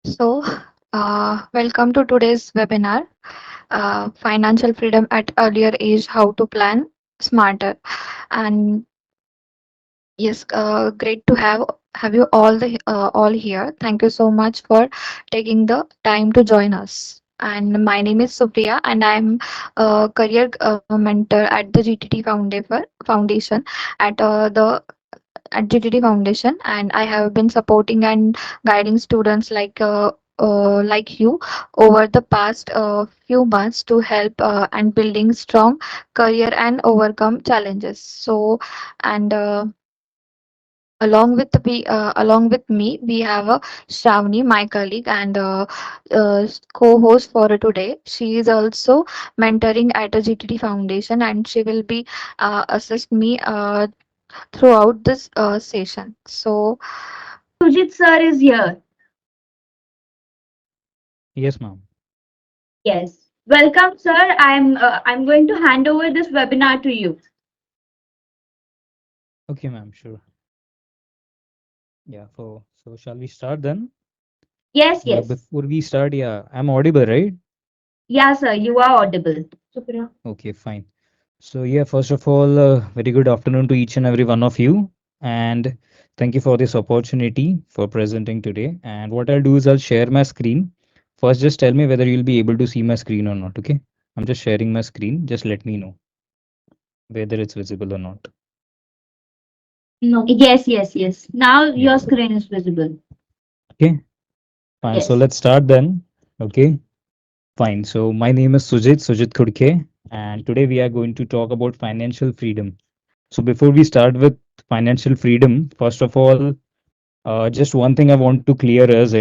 So, welcome to today's webinar, Financial Freedom at Earlier Age, How to Plan Smarter. And yes, great to have you all here. Thank you so much for taking the time to join us. And my name is Supriya, and I'm a career mentor at the Foundation at GTD Foundation, and I have been supporting and guiding students like you over the past few months to help and building strong career and overcome challenges. So, and along with me, we have Shravani, my colleague and co-host for today. She is also mentoring at a GTD Foundation, and she will be assist me throughout this session. So, Sujit sir is here. Yes, ma'am. Yes. Welcome, sir. I'm going to hand over this webinar to you. Okay, ma'am, sure. Yeah, so shall we start then? Yes, But yes. before we start, yeah, I'm audible, right? Yeah, sir. You are audible. Supriya. Okay, fine. So yeah, first of all, very good afternoon to each and every one of you, and thank you for this opportunity for presenting today. And what I'll do is I'll share my screen. First, just tell me whether you'll be able to see my screen or not. Okay, I'm just sharing my screen. Just let me know whether it's visible or not. No. Yes, yes, yes. Now Yeah. your screen is visible. Okay, fine. So Yes. let's start then. Okay. Fine. So my name is Sujit Khudke, and today we are going to talk about financial freedom. So before we start with financial freedom, first of all, just one thing I want to clear is,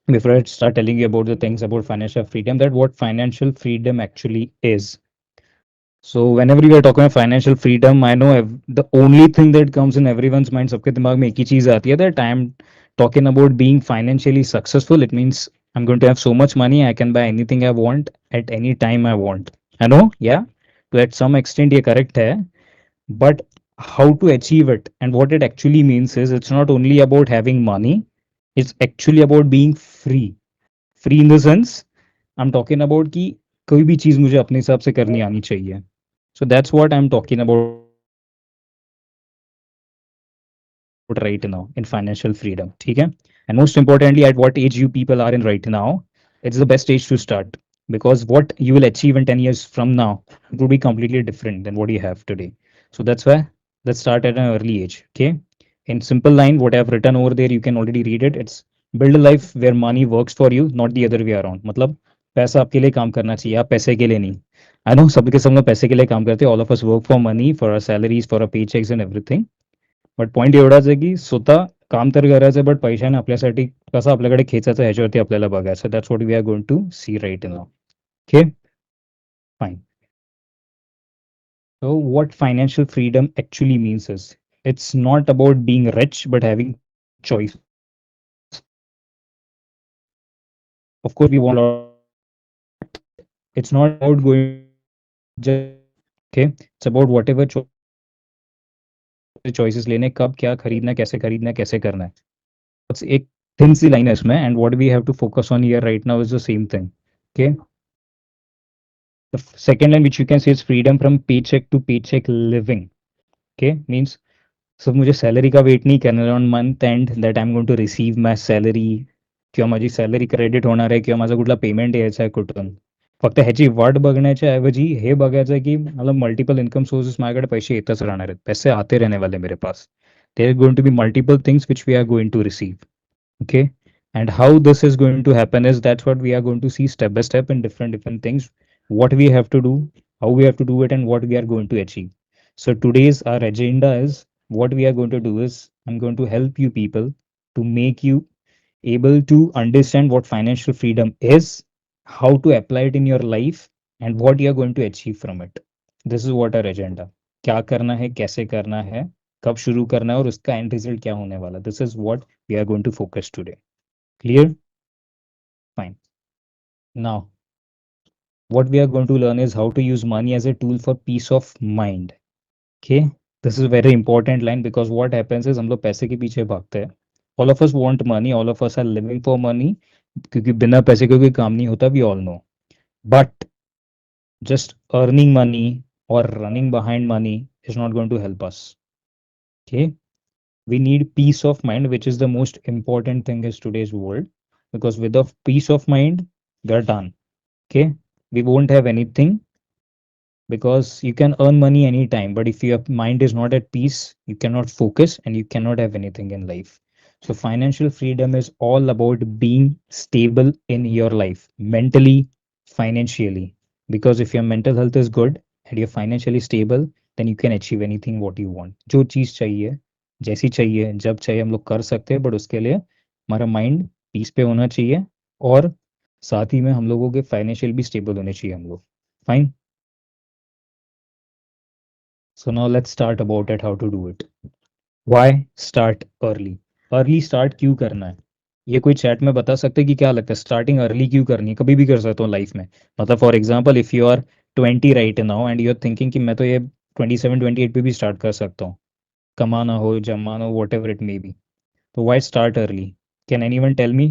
before I start telling you about the things about financial freedom, that what financial freedom actually is. So whenever we are talking about financial freedom, I know the only thing that comes in everyone's mind, सबके दिमाग में एक ही चीज आती है, that I am talking about being financially successful. It means I'm going to have so much money, I can buy anything I want at any time I want. I know, yeah, to at some extent ये correct है, but how to achieve it and what it actually means is it's not only about having money, it's actually about being free. Free in the sense I'm talking about कि कोई भी चीज मुझे अपने हिसाब से करनी आनी चाहिए. So that's what I'm talking about right now in financial freedom. ठीक है? And most importantly, at what age you people are in right now, it's the best age to start. Because what you will achieve in 10 years from now, it will be completely different than what you have today. So that's why let's start at an early age. Okay? In simple line, what I've written over there, you can already read it. It's build a life where money works for you, not the other way around. मतलब पैसा आपके लिए काम करना चाहिए, आप पैसे के लिए नहीं. I know सबके सब लोग पैसे के लिए काम करते हैं. All of us work for money, for our salaries, for our paychecks and everything. But point एवढाच आहे की स्वतः काम तर करायचं बट पैशाने आपल्यासाठी कसं आपल्याकडे खेचायचं ह्याच्यावरती आपल्याला बघायचं. That's what we are going to see right now. Okay, fine. So what financial freedom actually means is it's not about being rich but having choices. Of course, we want a lot of money, but it's not about going to buy just anything. Okay, it's about whatever choices लेने, कब क्या खरीदना, कैसे खरीदना है. बस एक thin सी line है इसमें, and what we have to focus on here right now is the same thing. Okay, the second line which you can say is freedom from paycheck to paycheck living. Okay, means सिर्फ मुझे salary का wait नहीं करना on month end that I am going to receive my salary, किंवा माझी salary credit होणार आहे, किंवा माझा कुठला पेमेंट यायचा आहे कुठून. फक्त ह्याची वाट बघण्याच्या ऐवजी हे बघायचं आहे की मला मल्टिपल इन्कम सोर्सेस, माझ्याकडे पैसे येतच राहणार आहेत, पैसे आते रहने वाले मेरे पास. There going to be multiple things which we are going to receive. Okay, and how this is going to happen is that's what we are going to see step by step in different things, what we have to do, how we have to do it, and what we are going to achieve. So today's our agenda is, what we are going to do is I'm going to help you people to make you able to understand what financial freedom is, how to apply it in your life, and what you are going to achieve from it. This is what our agenda. क्या करना है, कैसे करना है, कब शुरू करना है और उसका एंड रिजल्ट क्या होने वाला. This is what we are going to focus today. Clear? Fine. Now, what we are going to learn is how to use money as a tool for peace of mind. Okay? This is a very important line because what happens is हम लोग पैसे के पीछे भागते हैं all of us want money, all of us are living for money, क्योंकि बिना पैसे के कोई काम नहीं होता, we all know. But just earning money or running behind money is not going to help us. Okay, we need peace of mind, which is the most important thing in today's world, because without peace of mind we're done. Okay, we won't have anything, because you can earn money anytime, but if your mind is not at peace, you cannot focus and you cannot have anything in life. So financial freedom is all about being stable in your life, mentally, financially, because if your mental health is good and you're financially stable, then you can achieve anything what you want. जो चीज चाहिए, जैसी चाहिए, जब चाहिए हम लोग कर सकते हैं, बट उसके लिए हमारा माइंड पीस पे होना चाहिए, और साथ ही में हम लोगों के फाइनेंशियल भी स्टेबल होने चाहिए हम लोग. Fine. So now let's start about it how to do it. Why start early? Early start क्यों करना है? ये कोई चैट में बता सकते हैं कि क्या लगता है स्टार्टिंग अर्ली क्यों करनी है? कभी भी कर सकता हूँ लाइफ में. मतलब for example if you are 20 right now and you are thinking कि मैं तो ये 27 28 पे भी स्टार्ट कर सकता हूँ, कमाना हो जमाना हो whatever it may be. तो why start early? Can anyone tell me?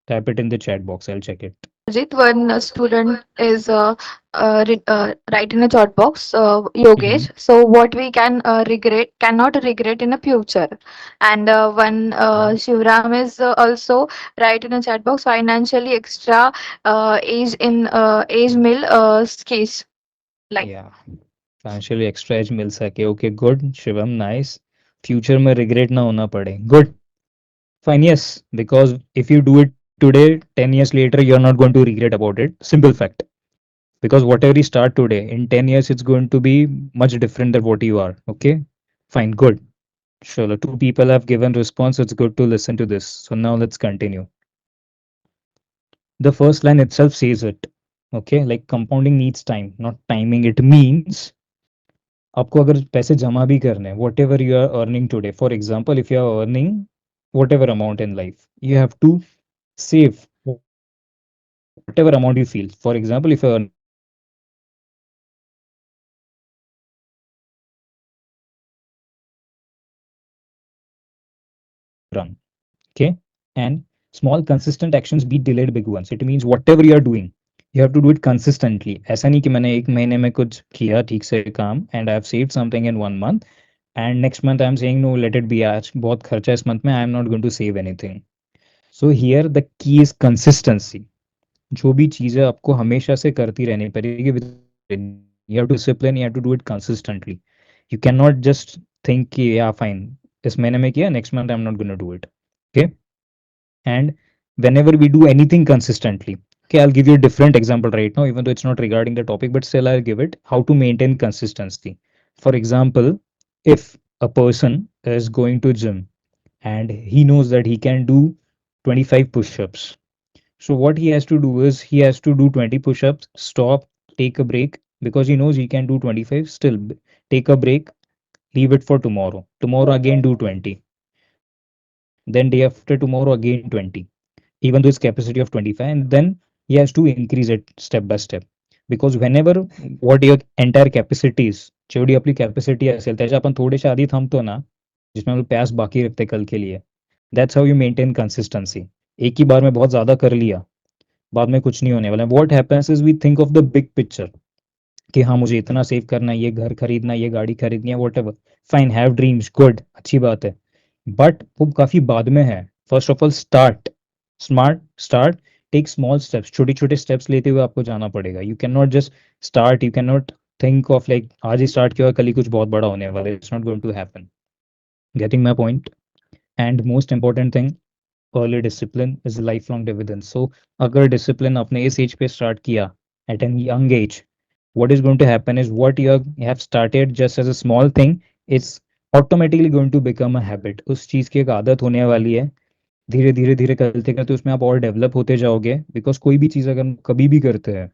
Type it in the chat box, I will check it. Ajit, one student is write in a chat box, Yogesh. So what we can cannot regret in the future. And one Shivram is also write in a chat box, financially extra age mill case like. या financially extra as मिल सके. Okay good Shivam, nice. Future में regret ना होना पड़े. Good. Fine, yes, because if you do it today, 10 years later, you're not going to regret about it. Simple fact. Because whatever you start today, in 10 years, it's going to be much different than what you are. Okay? Fine, good. Sure, two people have given response. It's good to listen to this. So now let's continue. The first line itself says it. Okay? Like compounding needs time, not timing. It means आपको अगर पैसे जमा भी करने हैं, whatever you are earning today, for example if you are earning whatever amount in life, you have to save whatever amount you feel. For example, if you're earning 100 rupees per month, run. Okay, and small consistent actions beat delayed big ones. It means whatever you are doing, you have to do it consistently. ऐसा नहीं कि मैंने एक महीने में कुछ किया ठीक से काम and I have saved something in 1 month and next month I am saying no, let it be, आज बहुत खर्चा इस month में, I am not going to save anything. So here the key is consistency. जो भी चीज़ें आपको हमेशा से करती रहनी पड़ेगी with you have to discipline, you have to do it consistently. You can not just think कि या फाइन इस महीने में किया, next month I am not gonna do it. Okay, and whenever we do anything consistently, okay, I'll give you a different example right now, even though it's not regarding the topic, but still I'll give it how to maintain consistency. For example, if a person is going to gym and he knows that he can do 25 push-ups, so what he has to do is he has to do 20 push-ups, stop, take a break, because he knows he can do 25, still take a break, leave it for tomorrow. Tomorrow again do 20. Then day after tomorrow again 20. Even though his capacity of 25, and then he has to increase it step by step. Because whenever what your entire capacity is, जेवढी आपली capacity असेल त्याच्या आपण थोडेसे आधी थांबतो ना, जिसमें हम लोग प्यास बाकी रखते कल के लिए, that's how you maintain consistency. एक ही बार में बहुत ज्यादा कर लिया, बाद में कुछ नहीं होने वाला. What happens is we think of the big picture कि हाँ मुझे इतना सेव करना है, ये घर खरीदना है, ये गाड़ी खरीदनी है, whatever. Fine, have dreams, good, अच्छी बात है, बट वो काफी बाद में है. First of all start smart, start, take small steps, छोटे छोटे स्टेप्स लेते हुए आपको जाना पड़ेगा. You can not just start, you can not think of like आज ही स्टार्ट किया कल ही कुछ बहुत बड़ा होने वाला है. It's not going to happen. Getting my point. And most important thing, early discipline is lifelong dividend. So अगर डिसिप्लिन आपने इस एज पे स्टार्ट किया at an young age, what is going to happen is what you have started just as a small thing, it's automatically going to become a habit. उस चीज की एक आदत होने वाली है. धीरे धीरे धीरे करते करते उसमें आप और डेवलप होते जाओगे. बिकॉज कोई भी चीज अगर हम कभी भी करते हैं,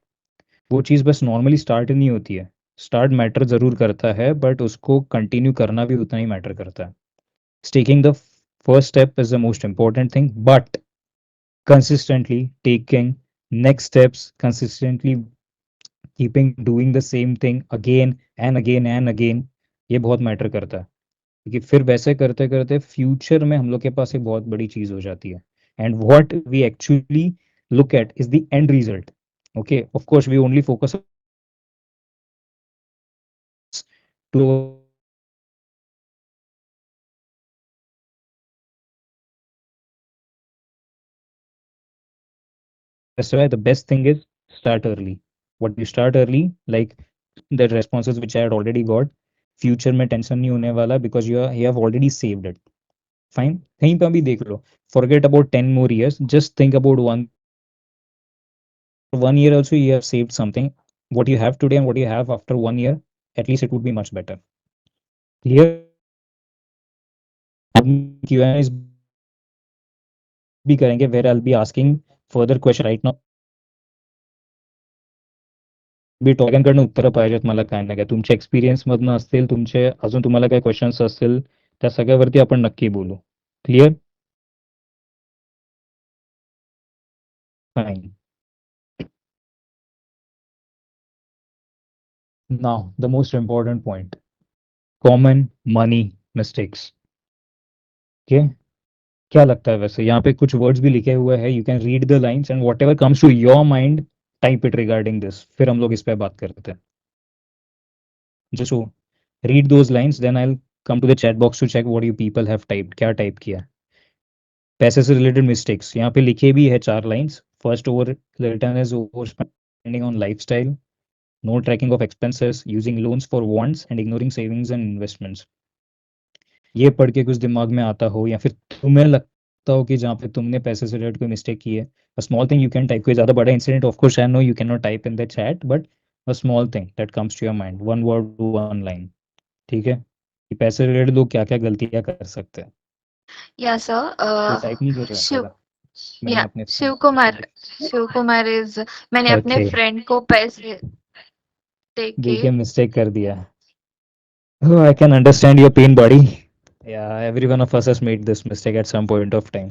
वो चीज बस नॉर्मली स्टार्ट नहीं होती है. स्टार्ट मैटर जरूर करता है, बट उसको कंटिन्यू करना भी उतना ही मैटर करता है. Taking the first step is the most important thing, but consistently taking next steps, consistently keeping doing the same thing again and again and again, ये बहुत मैटर करता है. क्योंकि फिर वैसे करते करते फ्यूचर में हम लोग के पास एक बहुत बड़ी चीज हो जाती है, and what we actually look at is the end result. Okay, of course we only focus about the end result, but what happens to our future self, what we are going to do in future, that is what we need to think about. That's why the best thing is start early. What you start early, like the responses which I had already got, future में tension नहीं होने वाला because you have already saved it. Fine, कहीं पे भी देख लो, forget about 10 more years, just think about 1 year. For 1 year also you have saved something. What you have today and what you have after 1 year, at least it would be much better. Clear? बाद में Q&As भी करेंगे where I'll be asking further question right now. बी टॉपिकांकडनं उत्तरं पाहिजेत मला काय ना काय तुमच्या एक्सपिरियन्समधनं असतील तुमचे अजून तुम्हाला काही क्वेश्चन्स असतील त्या सगळ्यावरती आपण नक्की बोलू. Clear? Fine. Now the most important point, common money mistakes. Okay, क्या लगता है वैसे यहाँ पे कुछ वर्ड्स भी लिखे हुए हैं, you can read the lines and whatever comes to your mind type it regarding this, फिर हम लोग इस पे बात करते हैं. Just read those lines then I come to the chat box to check what you people have typed, क्या type किया. पैसे से रिलेटेड मिस्टेक्स यहाँ पे लिखे भी है 4 lines. First over return is over spending on lifestyle, no tracking of expenses, using loans for wants and ignoring savings and investments. ये पढ़ के कुछ दिमाग में आता हो या फिर तुम्हें लगता हो कि जहाँ पे तुमने पैसे से रिलेटेड कोई मिस्टेक की है, a small thing you can type. कोई ज़्यादा बड़ा incident of course I know you can not type in the chat, but a small thing that comes to your mind, one word one line. ठीक है, कि पैसे related लोग क्या क्या गलतियाँ कर सकते हैं. Yeah, sir. कोई टाइप नहीं कर रहा है Shiv, ज़्यादा. मैंने yeah, अपने Shiv अच्छा. Kumar. Shiv Kumar is मैंने अपने ओके, फ्रेंड को पैसे दे के देखिए मिस्टेक कर दिया. Oh, I can understand your pain, buddy. Yeah, every one of us has made this mistake at some point of time.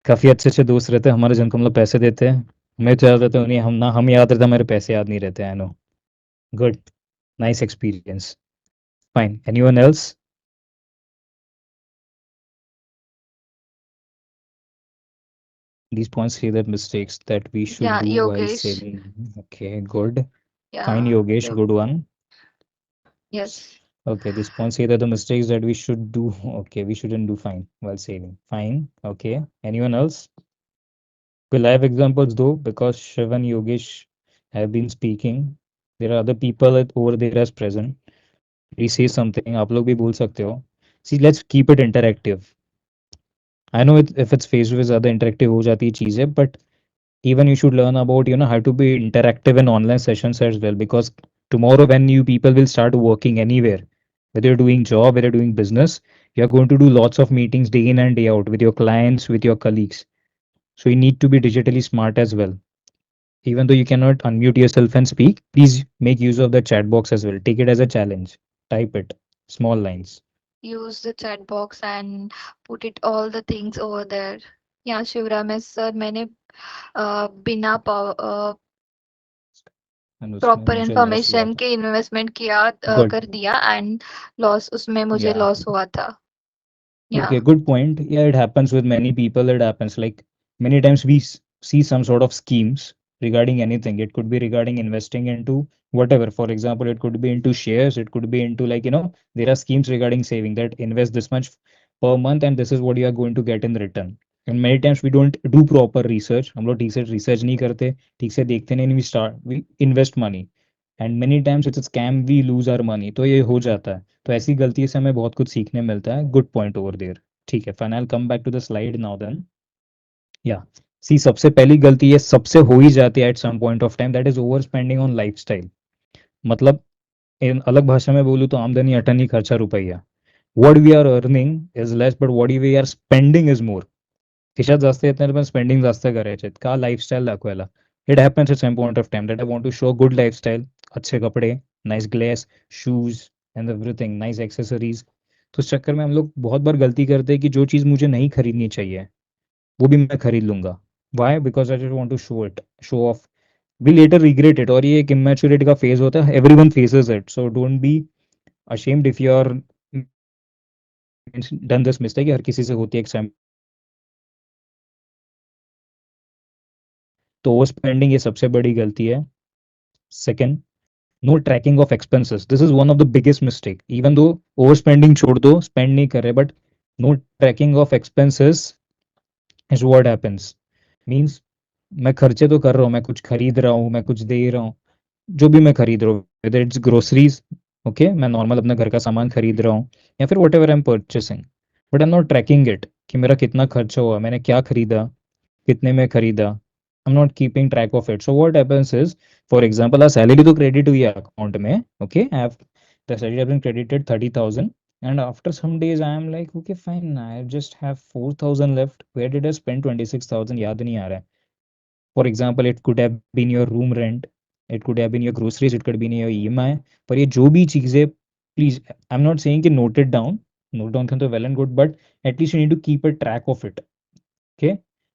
काफ़ी अच्छे अच्छे दोस्त रहते हैं हमारे जिनको हम लोग पैसे देते हैं, हमें तो याद रहता है उन्हें, हम ना हम याद रहता है हमारे पैसे याद नहीं रहते. I know. Good, nice experience. Fine, anyone else? These points say that mistakes that we should yeah do while Yogesh. saving. Okay, good. Fine, Yeah, Yogesh, good one. yes. Okay, these points say that the mistakes that we should do. Okay, we shouldn't do fine while saving. Fine. Okay. Anyone else? कोई live examples though, because Shiv and Yogesh have been speaking. There are other people over there as present. Please say something. आप लोग भी बोल सकते हो. See, let's keep it interactive. I know if it's face to face ज़्यादा interactive हो जाती है चीज़ें, but even you should learn about how to be interactive in online sessions as well, because tomorrow when you people will start working anywhere, whether you're doing job, whether you're doing business, you're going to do lots of meetings day in and day out with your clients, with your colleagues. So you need to be digitally smart as well. Even though you cannot unmute yourself and speak, please make use of the chat box as well. Take it as a challenge. Type it, small lines. Use the chat box and put it all the things over there. Yeah, Shivram sir मैंने बिना And उसमें proper मुझे loss हुआ information था. के investment किया Good. कर दिया एंड लॉस उसमें मुझे Yeah. लॉस हुआ था. या Okay, good point. Yeah, it happens with many people. It happens like many times we see some sort of schemes regarding anything. It could be regarding investing into whatever. For example, it could be into shares. It could be into there are schemes regarding saving that invest this much per month and this is what you are going to get in return. And many times we don't do proper research. हम लोग ठीक से research नहीं करते, ठीक से देखते नहीं, we invest money. And many times it's scam, we lose our money. तो ये हो जाता है, तो ऐसी गलती से हमें बहुत कुछ सीखने मिलता है. Good point over there. ठीक है, fine, I come back to the slide now then. Yeah see, सबसे पहली गलती ये सबसे हो ही जाती है at some point of time, that is over spending on lifestyle. मतलब इन अलग भाषा में बोलूँ तो आमदनी अठन्नी खर्चा रुपया. What we are earning is less but what we are spending is more. खिशात जास्त येत नाही पण स्पेंडिंग जास्त करायचे का लाईफस्टाईल दाखवायला. It happens at some point of time that I want to show good lifestyle, अच्छे कपड़े, nice glasses, shoes and everything, nice accessories. तो उस चक्कर में हम लोग बहुत बार गलती करते हैं कि जो चीज़ मुझे नहीं खरीदनी चाहिए वो भी मैं खरीद लूंगा. Why? Because I just want to show it, show off. We later regret it. और ये एक इमेच्योरिटी का फेज होता है, everyone faces it, so don't be ashamed if you are done this mistake, हर किसी से होती है एक time पे, तो ओवर स्पेंडिंग ये सबसे बड़ी गलती है. Second, no tracking of expenses. This is one of the biggest mistake. Even though over spending छोड़ दो, स्पेंड नहीं कर रहे, but no tracking of expenses is what happens. Means मैं खर्चे तो कर रहा हूँ, मैं कुछ खरीद रहा हूँ, मैं कुछ दे रहा हूँ, जो भी मैं खरीद रहा हूँ, वेदर इट्स ग्रोसरीज, ओके, मैं नॉर्मल अपना घर का सामान खरीद रहा हूँ, या फिर whatever I am purchasing, but I am not tracking it कि मेरा कितना खर्चा हुआ, मैंने क्या खरीदा, कितने में खरीदा. I am not keeping track of it. So what happens is, for example uh salary तो क्रेडिट हुई है अकाउंट में, okay, I have the salary have been credited 30,000, and after some days I am like, okay fine, I just have 4,000 left, where did I spend 26,000, याद नहीं आ रहा है. For example, it could have been your room rent, it could have been your groceries, it could have been your EMI. पर ये जो भी चीज़ें, please I am not saying कि note it down, note down करें तो well and good, but at least you need to keep a track of it. Okay,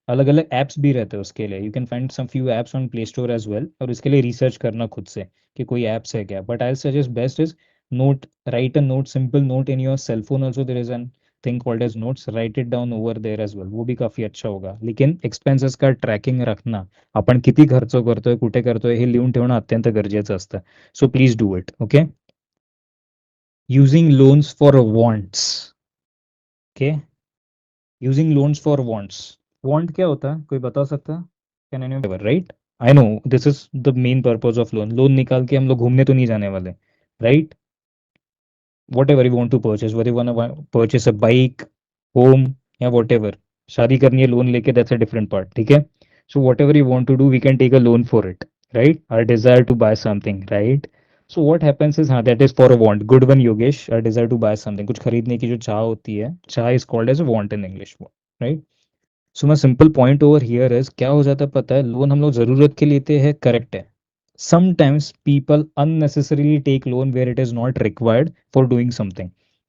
अलग अलग ऐप्स भी रहते हैं उसके लिए, you can find some few apps on Play Store as well, और उसके लिए रिसर्च करना खुद से कि कोई ऐप्स है क्या. But I suggest best is note, write a note, simple note in your cell phone also, there is an thing called as notes, write it down over there as well, वो भी काफी अच्छा होगा. लेकिन expenses का tracking रखना, आपण किती खर्च करतोय, कुठे करतोय, हे लिहून ठेवणं अत्यंत गरजेचं असतं. So please do it. Okay, using loans for wants. Okay, using loans for wants. Want क्या होता है, कोई बता सकता है? Can any, right? I know this is the main purpose of loan. Loan निकाल के हम लोग घूमने तो नहीं जाने वाले, right? Whatever you want to purchase, whether you want purchase a bike, home, या वॉट एवर, शादी करनी है लोन लेके, दैट्स अ डिफरेंट पार्ट, ठीक है? So whatever you want to do, we can take a loan for it, right? Or desire to buy something, right? So what happens is, हाँ, that is for a want. Good one Yogesh. Or desire to buy something, कुछ खरीदने की जो चाह होती है, चाह is called as want in English, right? So my simple point over here is, क्या हो जाता है पता है, लोन हम लोग जरूरत के लेते हैं, करेक्ट है. Sometimes people unnecessarily take loan where it is not required for doing something.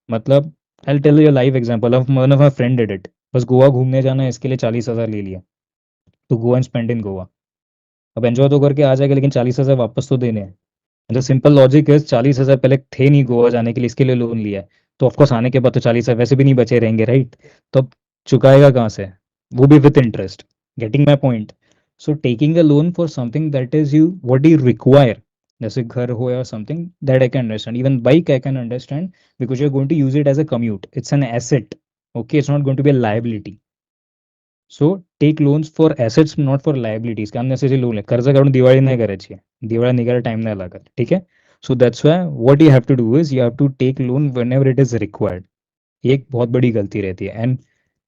मतलब I tell you live example of one of my friend did it. बस गोवा घूमने जाना है, इसके लिए 40,000 ले लिया, तो गो एंड स्पेंड इन गोवा. अब एंजॉय तो करके आ जाएगा, लेकिन 40,000 वापस तो देने हैं. द सिंपल लॉजिक इज, 40,000 पहले थे नहीं गोवा जाने के लिए, इसके लिए लोन लिया है, तो ऑफकोर्स आने के बाद तो 40,000 वैसे भी नहीं बचे रहेंगे, राइट? तो अब चुकाएगा कहाँ से, वो भी with interest. Getting my point? So taking a loan for something that is you what you require, जैसे घर हो या something that I can understand, even bike I can understand, because you are going to use it as a commute, it's an asset. Okay, it's not going to be a liability. So take loans for assets, not for liabilities. काम necessary loan आहे, कर्ज काढून दिवाळी नाही करायची आहे, दिवाळी निघायला time नाही लागत, ठीक आहे? So that's why what you have to do is, you have to take loan whenever it is required. ये एक बहुत बड़ी गलती रहती है. And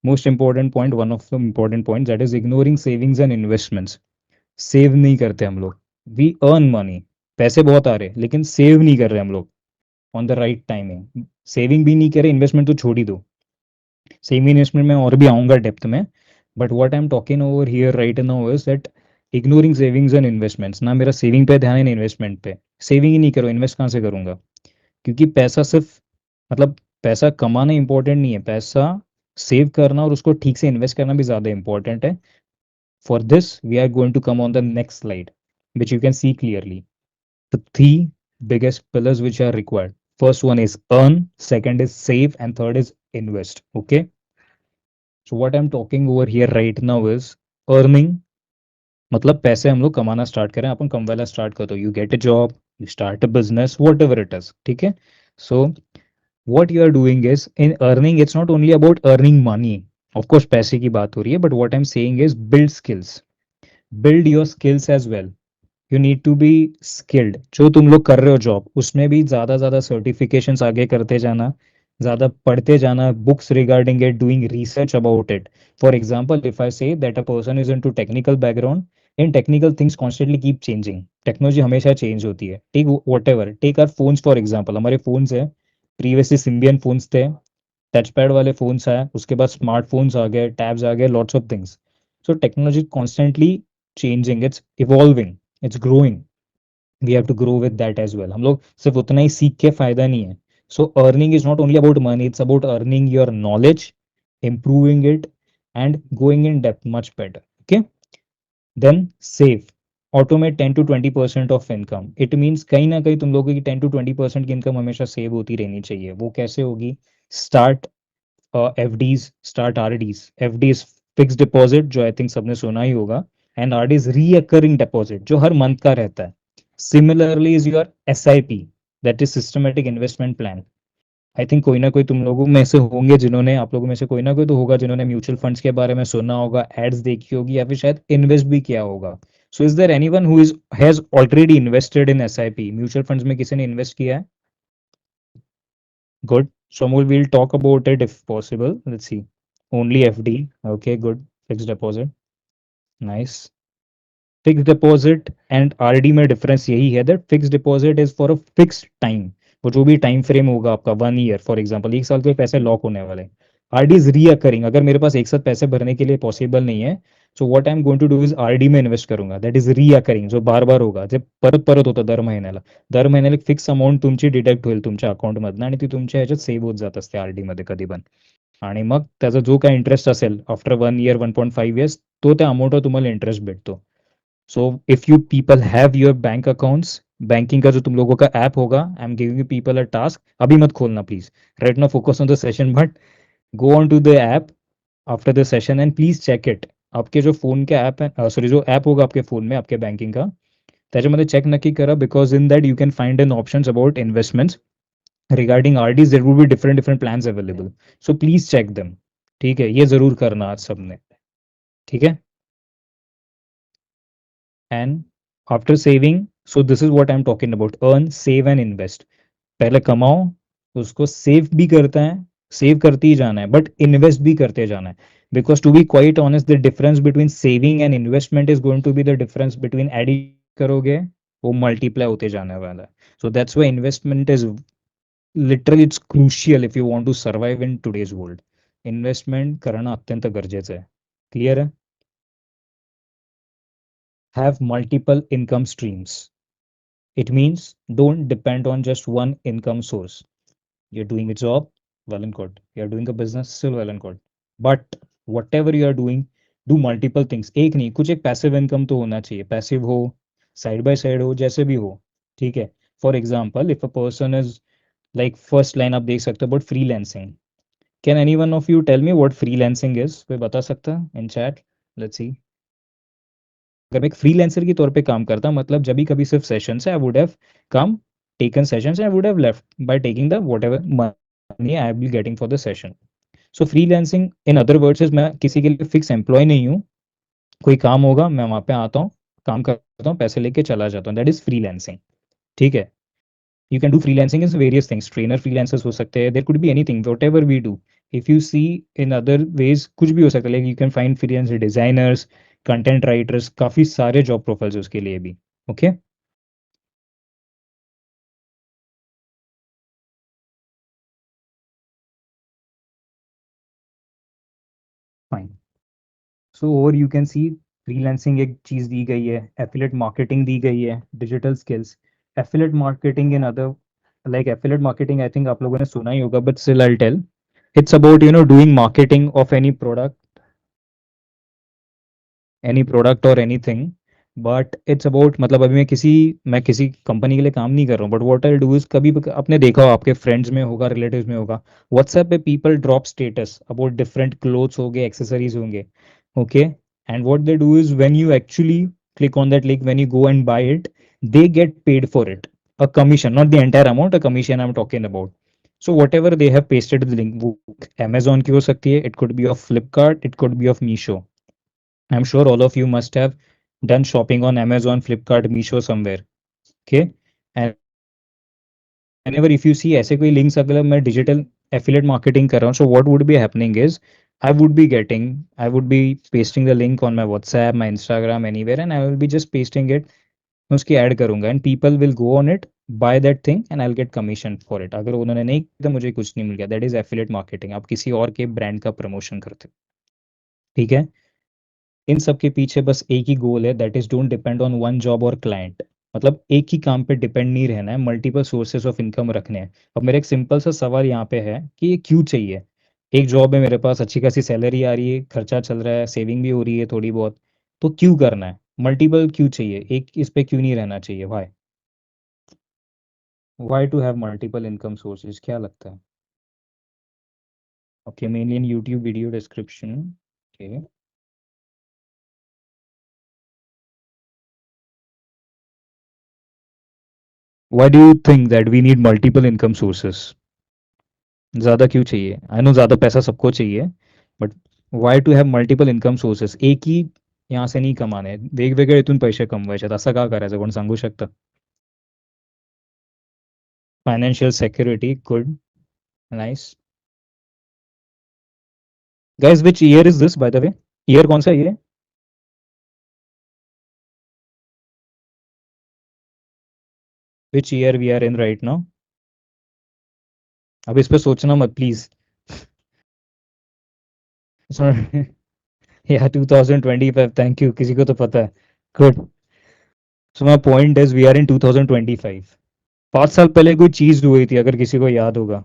most important point, one of the important point, that is ignoring savings and investments. Save नहीं करते हम लोग. वी अर्न मनी, पैसे बहुत आ रहे हैं, लेकिन सेव नहीं कर रहे हम लोग on the right timing. Saving भी नहीं करे, इन्वेस्टमेंट तो छोड़ ही दो. सेम इन्वेस्टमेंट में और भी आऊंगा डेप्थ में, but what I am talking over here right now is that ignoring savings and investments. ना मेरा सेविंग पे ध्यान है, ना इन्वेस्टमेंट पे. सेविंग ही नहीं करो, इन्वेस्ट कहाँ से करूंगा? क्योंकि पैसा सिर्फ, मतलब पैसा कमाना इंपॉर्टेंट नहीं है, पैसा सेव करना और उसको ठीक से इन्वेस्ट करना भी ज़्यादा इंपॉर्टेंट है. For this we are going to come on the next slide, which you can see clearly. The three biggest pillars which are required. First one is earn, second is save, and third is invest. Okay. So what I am talking over here right now is earning. मतलब पैसे हम लोग कमाना start करें, अपन कमवाना start कर दो, you get a job, you start a business, whatever it is, ठीक है? So what you are doing is, in earning it's not only about earning money. Of course पैसे की बात हो रही है, but what I am saying is build skills, build your skills as well. You need to be skilled. जो तुम लोग कर रहे हो जॉब, उसमें भी ज़्यादा ज़्यादा सर्टिफिकेशंस आगे करते जाना, ज़्यादा पढ़ते जाना, books regarding it, doing research about it. For example, if I say that a person is into technical background, in technical things constantly keep changing, technology हमेशा चेंज होती है. Take whatever, take our phones for example. हमारे phones है, previously Symbian phones थे, touch pad वाले phones आए, उसके बाद स्मार्टफोन्स आ गए, टैब्स आ गए, lots of things. So technology constantly changing, it's evolving, it's growing. We have to grow with that as well. हम लोग सिर्फ उतना ही सीख के फायदा नहीं है. So earning is not only about money, it's about earning your knowledge, improving it, and going in depth much better. Okay, then save. Automate 10 to 20% of income. It means कहीं ना कहीं तुम लोगों की 10 to 20% की इनकम हमेशा save होती रहनी चाहिए. वो कैसे होगी? Start FDs start RDs. FD is fix deposit, जो आई थिंक सबने सुना ही होगा, and RD is recurring deposit, जो हर मंथ का रहता है। Similarly is your SIP, that is systematic investment plan. I think कोई ना कोई तुम लोगों में से होंगे जिन्होंने, आप लोगों में से कोई ना कोई तो होगा जिन्होंने म्यूचुअल फंड्स के बारे में सुना होगा, एड्स देखी होगी, या फिर शायद इन्वेस्ट भी किया होगा। So is there anyone who is has already invested in SIP? Mutual funds में किसी ने इन्वेस्ट किया है? Good. So Amol, we'll talk about it if possible. Let's see. Only FD. Okay, good. Fixed deposit. Nice. Fix deposit and RD में difference यही है that fix deposit is for a fix time. वो जो भी time frame होगा आपका, 1 year for example, 1 साल के पैसे लॉक होने वाले। आरडी इज रीअकरिंग, अगर मेरे पास एक साथ पैसे भरने के लिए पॉसिबल नहीं है, so what I am going to do is RD में इन्वेस्ट करूंगा, दैट इज रीअकरिंग, जो बार बार होगा, जे परत परत होतं दर महिन्याला एक फिक्स अमाऊंट तुमची डिडक्ट होईल तुमच्या अकाउंटमधनं आणि ती तुमच्या ह्याच्यात सेव्ह होत जात असते आरडी मध्ये कधी पण. आणि मग त्याचा जो काय इंटरेस्ट असेल आफ्टर 1 ईयर 1.5 इयर्स, तो त्या अमाऊंटवर तुम्हाला इंटरेस्ट भेटतो. So if you people have your bank accounts, banking का जो तुम लोगों का ऐप होगा, I am giving you people a task, अभी मत खोलना please, right now focus on the session, but go on to the app after the session and please check it. आपके जो फोन के ऐप है, सॉरी, जो app होगा आपके फोन में आपके बँकिंग का, त्याच्यामध्ये चेक नक्की करा, because in that you can find an options about investments regarding RDs, there would be different different plans available. So please check them. ठीक है, ये जरूर करना आज सबने. ठीक है. And after saving, so this is what I am talking about, earn save and invest. पहले कमाओ, उसको सेव भी करते हैं, सेव करते ही जाना है, बट इन्वेस्ट भी करते जाना है. Because to be quite honest, the difference between saving and investment is going to be the difference between addition करोगे, वो मल्टीप्लाई होते जाने वाला है. So that's why investment is literally it's crucial if you want to survive in today's world. Investment करना अत्यंत गरजेचं आहे. क्लियर आहे? Have multiple income streams. It means don't depend on just one income source. You're doing a job, well and good. You're doing a business, still well and good. But whatever you are doing, do multiple things. एक नहीं, कुछ एक passive income तो होना चाहिए. Passive हो, side by side हो, जैसे भी हो. ठीक है. For example, if a person is like, first line आप देख सकते हो about freelancing. Can any one of you tell me what freelancing is? कोई बता सकता है इन चैट? Let's see. अगर मैं एक फ्रीलांसर के तौर पे काम करता, मतलब जब भी कभी सिर्फ सेशन है, I would have come, taken session, I would have left by taking the what ever money I will getting for the session. So freelancing in other words is, मैं किसी के लिए फिक्स एम्प्लॉय नहीं हूँ. कोई काम होगा, मैं वहाँ पे आता हूँ, काम करता हूँ, पैसे लेके चला जाता हूँ. That is freelancing. ठीक है. You can do freelancing is various things. Trainer freelancers हो सकते हैं. There could be anything, whatever we do. If you see in other ways, कुछ भी हो सकता है. Like you can find freelance designers, content writers, काफी सारे job profiles उसके लिए भी. Okay, fine. So over you can see freelancing एक चीज दी गई है, affiliate marketing दी गई है, digital skills. Affiliate marketing in other, like affiliate marketing, I think आप लोगों ने सुना ही होगा, but still I'll tell. It's about, doing marketing of any product, any product और एनीथिंग. बट इट्स अबाउट, मतलब अभी मैं किसी कंपनी के लिए काम नहीं कर रहा हूँ, but what I do is, कभी आपने देखा हो, आपके फ्रेंड्स में होगा, रिलेटिव्स में होगा, व्हाट्सएप पे people drop status about different clothes होंगे, एक्सेसरीज होंगे. Okay. And what they do is, when you actually click on that link, when you go and buy it, they get paid for it, a commission, not the entire amount, a commission I'm talking about. So whatever they have pasted the link, वो amazon की हो सकती है, it could be of flipkart, it could be of meesho. I'm sure all of you must have done shopping on Amazon, Flipkart, Meesho somewhere. Okay. And whenever if you see ऐसे कोई links अगर मैं digital affiliate marketing कर रहा हूँ, so what would be happening is I would be pasting the link on my WhatsApp, my Instagram, anywhere, and I will be just pasting it. मैं उसकी add करूंगा and people will go on it, buy that thing, and I'll get commission for it. अगर उन्होंने नहीं किया तो मुझे कुछ नहीं मिल गया. That is affiliate marketing. आप किसी और के ब्रांड का प्रमोशन करते हो. ठीक है. इन सब के पीछे बस एक ही गोल है, that is don't depend on one job और क्लाइंट. मतलब एक ही काम पे डिपेंड नहीं रहना है, मल्टीपल सोर्सेस ऑफ इनकम रखने हैं. अब मेरा एक सिंपल सा सवाल यहाँ पे है कि ये क्यों चाहिए? एक जॉब है मेरे पास, अच्छी खासी सैलरी आ रही है, खर्चा चल रहा है, सेविंग भी हो रही है थोड़ी बहुत, तो क्यों करना है? मल्टीपल क्यों चाहिए? एक इस पे क्यों नहीं रहना चाहिए? Why to have multiple income sources? क्या लगता है? Okay, mainly in YouTube video description. Okay. Why do you think that we need multiple income sources? ज़्यादा क्यों चाहिए? आई नो ज़्यादा पैसा सबको चाहिए, but why to have multiple income sources? एक ही यहाँ से नाही कमाने, वेगवेगळे इथून पैसे कमवायचे, असं का करायचं? कोण सांगू शकतं? Financial security, good, nice. Guys, which year is this by the way? Year कौन सा ये? Which year we are in right now? अब इस पे सोचना मत प्लीज. या 2025, थैंक यू, किसी को तो पता है. Good. So my point is we are in 2025. 5 साल पहले कोई चीज हुई थी, अगर किसी को याद होगा.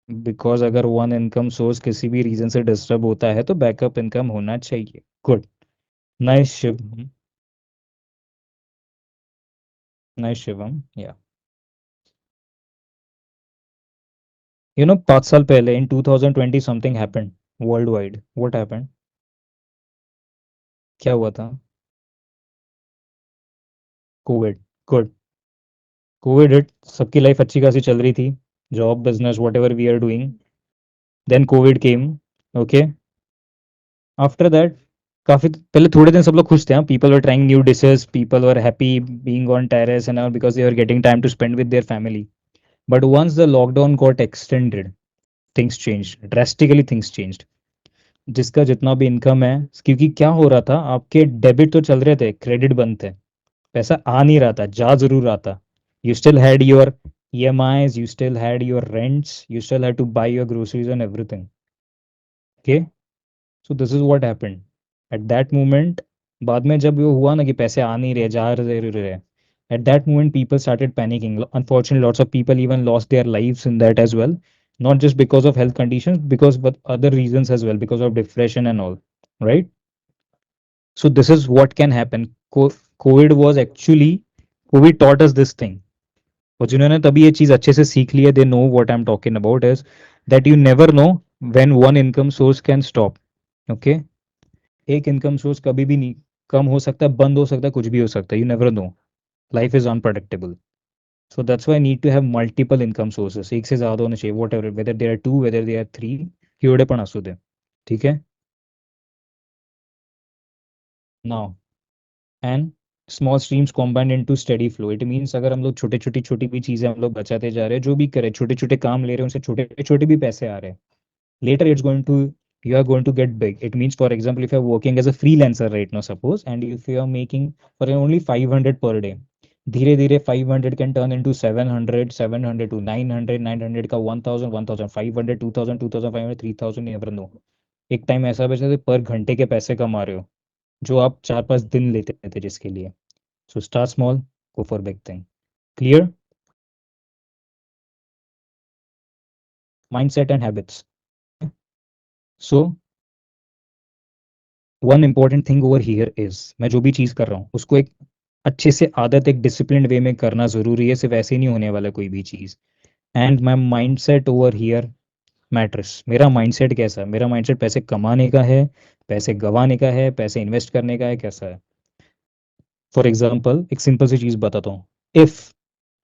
बिकॉज अगर वन इनकम सोर्स किसी भी रीजन से डिस्टर्ब होता है तो बैकअप इनकम होना चाहिए. Good. Nice Shiv. Nice Shivam, yeah. 5 साल पहले in 2020 something happened world wide. What happened? क्या हुआ था? कोविड. गुड. कोविड हिट, सबकी लाइफ अच्छी खासी चल रही थी, job, business, what ever we are doing. Then COVID came. Okay. After that, काफी पहले थोड़े दिन सब लोग खुश थे. People were trying new dishes, people were happy being on terrace and all because they are getting time to spend with their family. But once the lockdown got extended, things change drastically. Things change. जिसका जितना भी income है, क्योंकि क्या हो रहा था, आपके डेबिट तो चल रहे थे, क्रेडिट बंद थे, पैसा आ नहीं रहा था, जा जरूर रहा था. You still had your EMIs, you still had your rents, you still had to buy your groceries and everything. Okay. So this is what happened at that moment. बाद में जब वो हुआ ना कि पैसे आ नहीं रहे, जा रहे, at that moment people started panicking. Unfortunately, lots of people even lost their lives in that as well, not just because of health conditions, because but other reasons as well, because of depression and all, right? So this is what can happen. COVID was actually, COVID taught us this thing. और जिन्होंने तभी ये चीज अच्छे से सीख ली है, they know what I am talking about, is that you never know when one income source can stop. Okay. एक इनकम सोर्स कभी भी नहीं कम हो सकता, बंद हो सकता, कुछ भी हो सकता है. You never know. Life is unpredictable. So that's why need to have multiple income sources. एक से ज्यादा होने चाहिए, what ever, whether they are two, whether they are three. एवढे पण असू दे. ठीक है. Now, and small streams combined into study flow. It means अगर हम लोग छोटे छोटी छोटी भी चीजें हम लोग बचाते जा रहे हैं, जो भी करें, छोटे छोटे काम ले रहे हैं, उनसे छोटे छोटे भी पैसे आ रहे हैं, later it's going to, you are going to get big. It means, for example, if you're working as a freelancer right now, suppose, and if you are making for only 500 per day, धीरे धीरे 500 can turn into 700, 700 to 900, 900 का 1000, 1500, 2000, 2500, 3000, never know. एक time ऐसा बचा था पर घंटे के पैसे कमा रहे हो, जो आप 4-5 दिन लेते थे जिसके लिए. So start small, go for big thing. Clear? Mindset and habits. So one important thing over here is, मैं जो भी चीज़ कर रहा हूँ उसको एक अच्छे से आदत, एक डिसिप्लिन वे में करना ज़रूरी है. सिर्फ ऐसे ही नहीं होने वाला कोई भी चीज़. And my mindset over here matters. मेरा माइंड सेट कैसा है? मेरा माइंड सेट पैसे कमाने का है, पैसे गंवाने का है, पैसे इन्वेस्ट करने का है, कैसा है? फॉर एग्जाम्पल एक सिंपल सी चीज़ बताता हूँ. इफ़,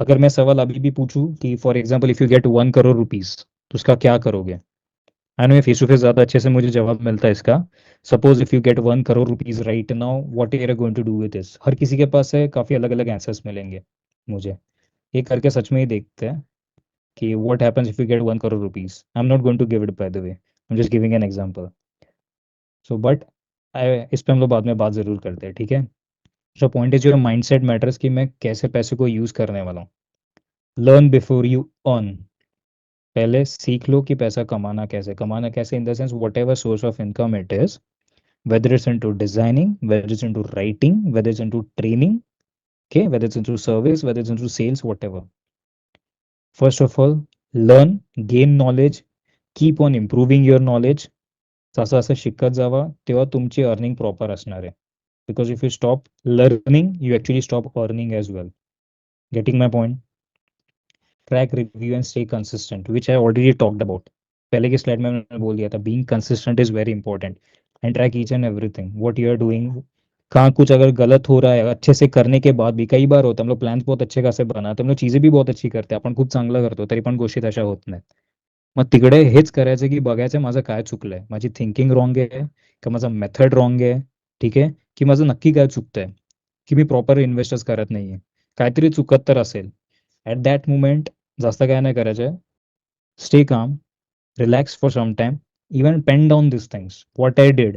अगर मैं सवाल अभी भी पूछूं कि for example if you get 1 crore rupees, तो उसका क्या करोगे? आई नो ये फेस टू फेस ज़्यादा अच्छे से मुझे जवाब मिलता है इसका. Suppose if you get 1 crore rupees right now, what you are going to do with this? हर किसी के पास है, काफ़ी अलग अलग आंसर्स मिलेंगे मुझे. एक करके सच में ही देखते हैं कि what happens if you get 1 crore rupees. I am not going to give it by the way, I am just giving an example. So but इस पे हम लोग बाद में बात ज़रूर करते हैं, ठीक है. So point is your mind set matters, कि मैं कैसे पैसे को यूज़ करने वाला हूँ. Learn before you earn. पहले सीख लो कि पैसा कमाना कैसे, कमाना कैसे, in the sense what ever source of income it is, whether it's into designing, whether it's into writing, whether it's into training, okay, whether it's into service, whether it's into sales, whatever. First of all, learn, gain knowledge, keep on improving your knowledge. जसं जसं शिकत जावा तेव्हा तुमची earning proper असणार आहे. Because if you stop learning, you actually stop earning as well. Getting my point? track, review, and stay consistent, which I already talked about. पहले की slide में मैंने बोल दिया था, being consistent is very important and track each and everything what you are doing. कहाँ कुछ अगर गलत हो रहा है अच्छे से करने के बाद भी, कई बार होता है हम लोग प्लान्स बहुत अच्छे खासे बनाते, हम लोग चीजें भी बहुत अच्छी करते, आपण खूप चांगलं करतो, तरी पण गोष्टी तशा होत नाहीत. मग तिकडे हेच करायचं की बघायचं माझं काय चुकलंय, माझी थिंकिंग रॉंग आहे का माझा मेथड रॉंग आहे, ठीक आहे, की माझं नक्की काय चुकतंय, की मी प्रॉपर इन्व्हेस्टच करत नाहीये, काहीतरी चुकत तर असेल. ॲट दॅट मुमेंट जास्त काय नाही करायचं, stay calm, relax for some time, even pen down these things, what I did,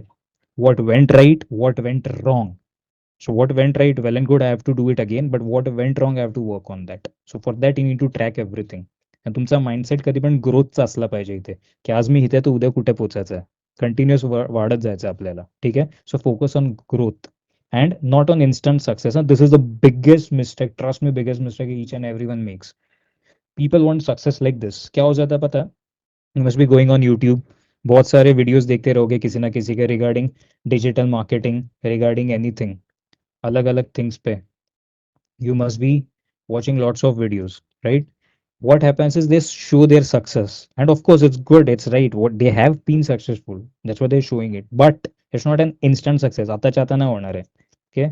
what went right, what went wrong. So what went right, well and good, I have to do it again, but what went wrong, I have to work on that. So for that you need to track everything. आणि तुमचा mindset कधी पण ग्रोथचा असला पाहिजे इथे, की आज मी इथे तर उद्या कुठे पोचायचं आहे, कंटिन्युअस वाढत जायचं आपल्याला, ठीक आहे. So focus on growth and not on instant success. And this is the biggest mistake, trust me, biggest mistake each and everyone makes. People want success like this. क्या हो जाता है पता है, you must be going on YouTube, बहुत सारे videos देखते रहोगे किसी ना किसी के regarding digital marketing, regarding anything, अलग अलग थिंग्स पे. You must be watching lots of videos, right? What happens is they show their success, and of course it's good, it's right, what they have been successful, that's why they're showing it, but it's not an instant success. आता चाहता ना होणार है, okay?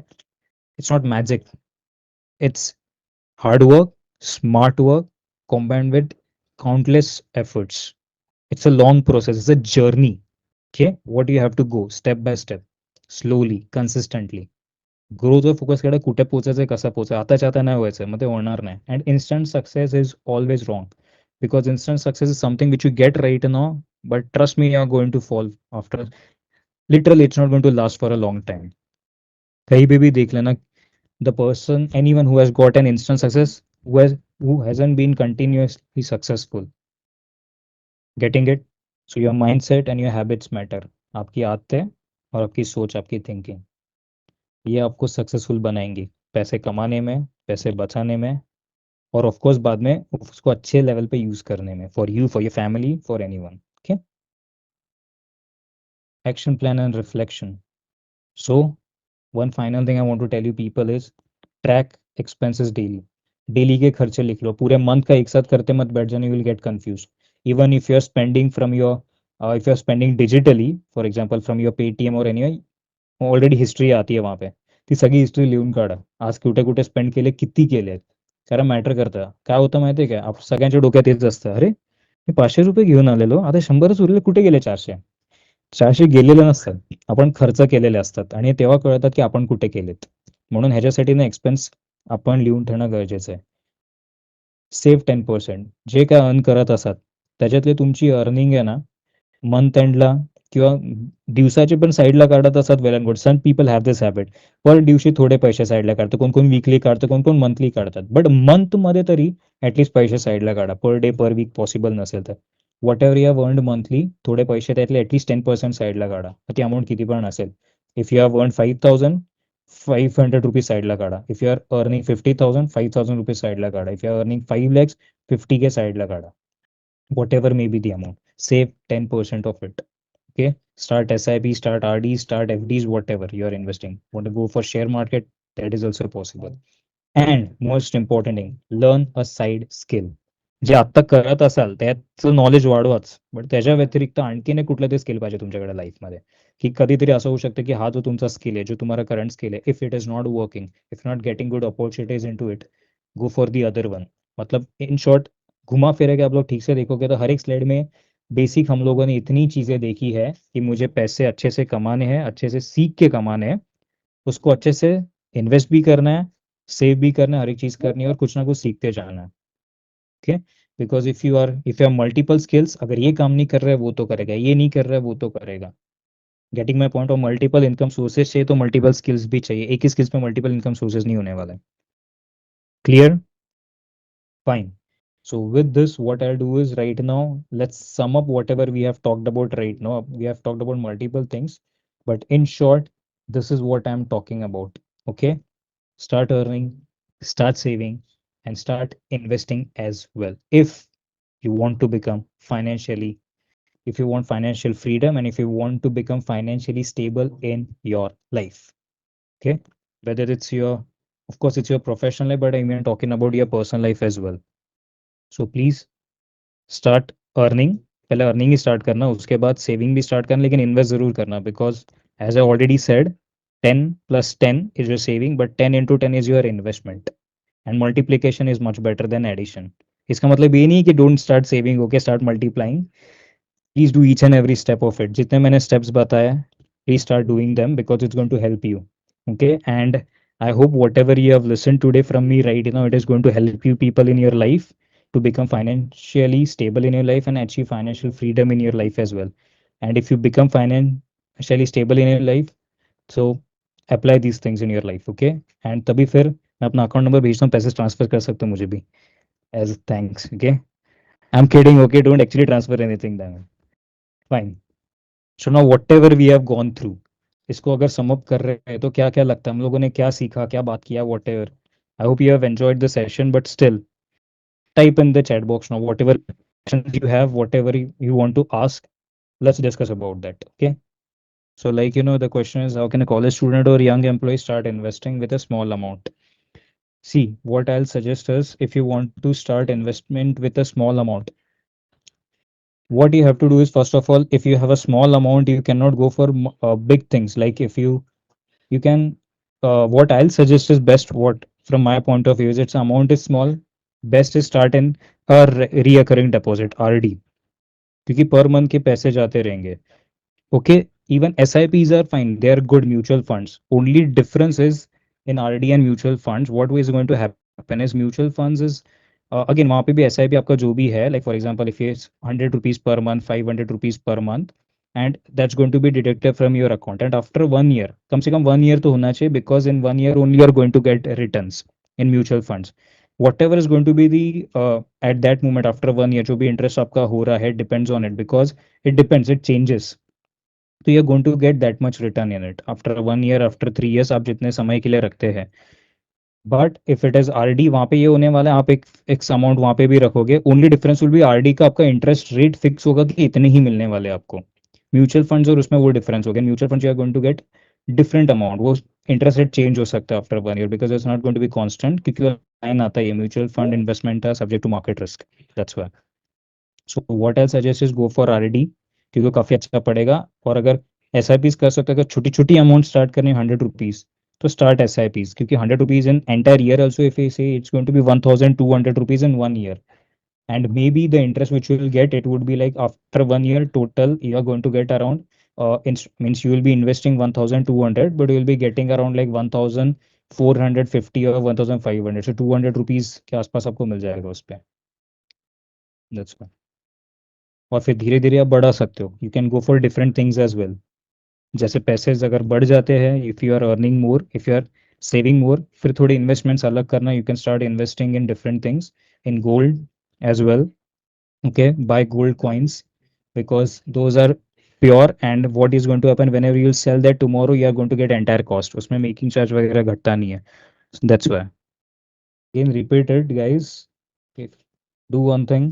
It's not magic. It's hard work, smart work, combined with countless efforts. It's a long process, it's a journey. Okay, what you have to go step by step, slowly, consistently. ग्रोथवर focus केला, कुठे पोचायचं, कसा पोचायचं, आताच्या आता नाही व्हायचं, मग ते होणार नाही. And instant success is always wrong, because instant success is something which you get right now, but trust me, you are going to fall after, literally it's not going to last for a long time. कहीं पे भी देख लेना, the person, anyone who has got an instant success, who hasn't been continuously successful. Getting it? So your mindset and your habits matter. आपकी आदतें और आपकी सोच, आपकी थिंकिंग, ये आपको सक्सेसफुल बनाएंगी पैसे कमाने में, पैसे बचाने में, और ऑफ कोर्स बाद में उसको अच्छे लेवल पे यूज करने में, for you, for your family, for anyone. Okay, action plan and reflection. So one final thing I want to tell you people is track expenses daily. Daily के खर्चे लिख लो, पूरे मंथ का एक साथ करते मत बैठ जाना, you will get confuse. Even if you are spending from your, if you are spending digitally, for example from your Paytm और एनी, ऑलरेडी हिस्ट्री आती आहे वहाँ पे, ती सगळी हिस्ट्री लिहून काढा, आज कुठे कुठे स्पेंड केले, किती केले, कारण मॅटर करतं. काय होतं माहिती आहे काय, सगळ्यांच्या डोक्यात हेच असतं, अरे मी 500 रुपये घेऊन आलेलो, आता 100च उरले, कुठे गेले 400. 400 गेलेले नसतात, आपण खर्च केलेले असतात, आणि तेव्हा कळतात की आपण कुठे केलेत. म्हणून ह्याच्यासाठी ना एक्सपेन्स आपण लिहून ठेवणं गरजेचं आहे. सेव्ह 10%, जे काय अर्न करत असतात त्याच्यातली तुमची अर्निंग आहे ना, मंथ एंडला किंवा दिवसाचे पण साईडला काढत असतात, well and good. Some people have this habit, per दिवशी थोडे पैसे साईडला काढतं, कोण कोण वीकली काढतं, कोण कोण मंथली काढतात, बट मंथमध्ये तरी ॲटलीस्ट पैसे साईडला काढा, पर डे पर वीक पॉसिबल नसेल तर. What ever you have earned monthly, थोडे पैसे त्यातले ॲटलीस्ट 10% साईडला काढा, ती अमाऊंट किती पण असेल. If you have earn 5,000, 500 rupees साईडला काढा. If you are earning 50,000, 5,000 rupees साईडला काढा. If you are earning 5 lakhs, 50K साईडला काढा. Whatever may be the amount, save 10% of it. Okay, start SIP, start RD, start FDs, whatever you are investing. Want to go for share market, that is also possible. And most important thing, learn a side skill. जे आता करत असाल त्याचं knowledge वाढवाच, but त्याच्या व्यतिरिक्त आणखीन एक कुठलं तरी स्किल पाहिजे तुमच्याकडे लाईफमध्ये, की कधीतरी असं होऊ शकतं की हा जो तुमचा स्किल आहे, जो तुम्हाला करंट स्किल आहे, if it is not working, if not getting good opportunities in to it, go for the other one. मतलब इन शॉर्ट, घुमा फिरा के आप लोग ठीक से देखोगे तो हर एक स्लाइड में बेसिक हम लोगों ने इतनी चीजें देखी है कि मुझे पैसे अच्छे से कमाने हैं, अच्छे से सीख के कमाने हैं, उसको अच्छे से इन्वेस्ट भी करना है, सेव भी करना है, हर एक चीज करनी है, और कुछ ना कुछ सीखते जाना है. Okay, because if you are multiple skills, अगर ये काम नहीं कर रहा है वो तो करेगा, ये नहीं कर रहा है वो तो करेगा. Getting my point. Of multiple income sources चाहिए तो मल्टीपल स्किल्स भी चाहिए, एक ही स्किल्स पे मल्टीपल इनकम सोर्सेज नहीं होने वाला है. Clear? Fine. So with this, what I'll do is right now, let's sum up whatever we have talked about right now. We have talked about multiple things, but in short, this is what I'm talking about. Okay. Start earning, start saving, and start investing as well. If you want to become financially, if you want financial freedom, and if you want to become financially stable in your life. Okay. Whether it's your, of course, it's your professional life, but I mean talking about your personal life as well. So please start earning. पहले earning ही start करना, उसके बाद saving भी start करना, लेकिन invest जरूर करना, because as I already said 10 + 10 is your saving, but 10 × 10 is your investment, and multiplication is much better than addition. इसका मतलब ये नहीं कि don't start saving, okay, start multiplying. Please do each and every step of it, जितने मैंने steps बताया, please start doing them because it's going to help you. Okay, and I hope whatever you have listened today from me right now, it is going to help you people in your life to become financially stable in your life and achieve financial freedom in your life as well. And if you become financially stable in your life, so apply these things in your life. Okay, and तभी फिर मैं अपना account number भेजता हूँ, पैसे transfer कर सकते हो मुझे भी as thanks. Okay, I am kidding, okay, don't actually transfer anything that. Fine. So now what ever we have gone through, इसको अगर सम अप कर रहे हैं तो क्या क्या लगता है हम लोगों ने क्या सीखा, क्या बात किया, what ever. I hope you have enjoyed the session, but still type in the chat box now whatever questions you have, whatever you want to ask. Let's discuss about that. Okay, so like the question is, how can a college student or young employee start investing with a small amount? See, what I'll suggest is, if you want to start investment with a small amount, what you have to do is, first of all, if you have a small amount, you cannot go for big things. Like if you can, what I'll suggest is best, what from my point of view is, its amount is small, best is start in a reoccurring deposit, RD, क्योंकि पर month के पैसे जाते रहेंगे. Okay, even SIPs are fine. They are good mutual funds. Only difference is in RD and mutual funds. What is going to happen is, mutual funds is again, वहाँ पे भी SIP आपका जो भी है, like for example, if it's 100 rupees per month, 500 rupees per month, and that's going to be deducted from your account. And after 1 year, कम से कम 1 year तो होना चाहिए, because in 1 year only you are going to get returns in mutual funds. Whatever is going to be the at that moment after 1 year, जो भी interest आपका हो रहा है, depends on it, because it depends, it changes. तो you're going to get that much return in it after 1 year, after 3 years, आप जितने समय के लिए रखते हैं. But if it is RD, वहाँ पे ये होने वाला है, आप एक फिक्स अमाउंट वहाँ पे भी रखोगे, only difference will B RD का आपका इंटरेस्ट रेट फिक्स होगा कि इतने ही मिलने वाले आपको. म्यूचुअल फंड्स और उसमें वो डिफरेंस हो गया. Mutual funds you are going to get different amount, वो इंटरेस्ट रेट चेंज हो सकता है after 1 year, because it's not going to be constant, क्योंकि लाइन आता है, म्यूचुअल फंड इन्वेस्टमेंट है subject to market risk, that's why. So what I suggest is, go for RD, क्योंकि वो काफ़ी अच्छा पड़ेगा. और अगर एस आई पीज कर सकते हो, अगर छोटी छोटी अमाउंट स्टार्ट करनी 100 रुपीज़, तो स्टार्ट एस आई पीज, क्योंकि 100 rupees in entire year also, if say it's going to be 1200 rupees in 1 year. And maybe the interest which you will get, it would be like after 1 year total you are going to get around means you will be investing 1200, but you will be getting around like 1450 or 1500, so 200 rupees के आसपास आपको मिल जाएगा उस पे. That's why. और फिर धीरे धीरे आप बढ़ा सकते हो, you can go for different things as well. जैसे पैसे अगर बढ़ जाते हैं, if you are earning more, if you are saving more, फिर थोड़ी इन्वेस्टमेंट्स अलग करना, you can start investing in different things, in gold as well. Okay, buy gold coins, because those are pure, and what is going to happen, whenever you sell that tomorrow, you are going to get entire cost, उसमें making charge वगैरह घटता नहीं है. So that's why, again repeat it guys, if do one thing,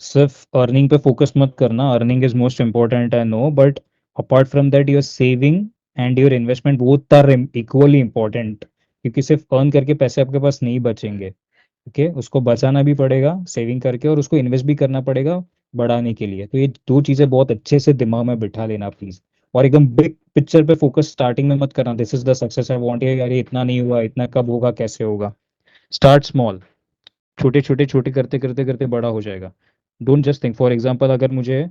सिर्फ earning पे focus मत करना. Earning is most important, I know, but apart from that your saving and your investment both are equally important, क्योंकि सिर्फ earn करके पैसे आपके पास नहीं बचेंगे. ओके, उसको बचाना भी पड़ेगा सेविंग करके, और उसको इन्वेस्ट भी करना पड़ेगा बढ़ाने के लिए. तो ये दो चीज़ें बहुत अच्छे से दिमाग में बिठा लेना प्लीज. और एकदम बिग पिक्चर पे फोकस स्टार्टिंग में मत करना, this is the success I want, यार ये इतना नहीं हुआ, इतना कब होगा, कैसे होगा. स्टार्ट स्मॉल, छोटे छोटे छोटे करते करते करते बड़ा हो जाएगा. Don't just think, for example, अगर मुझे,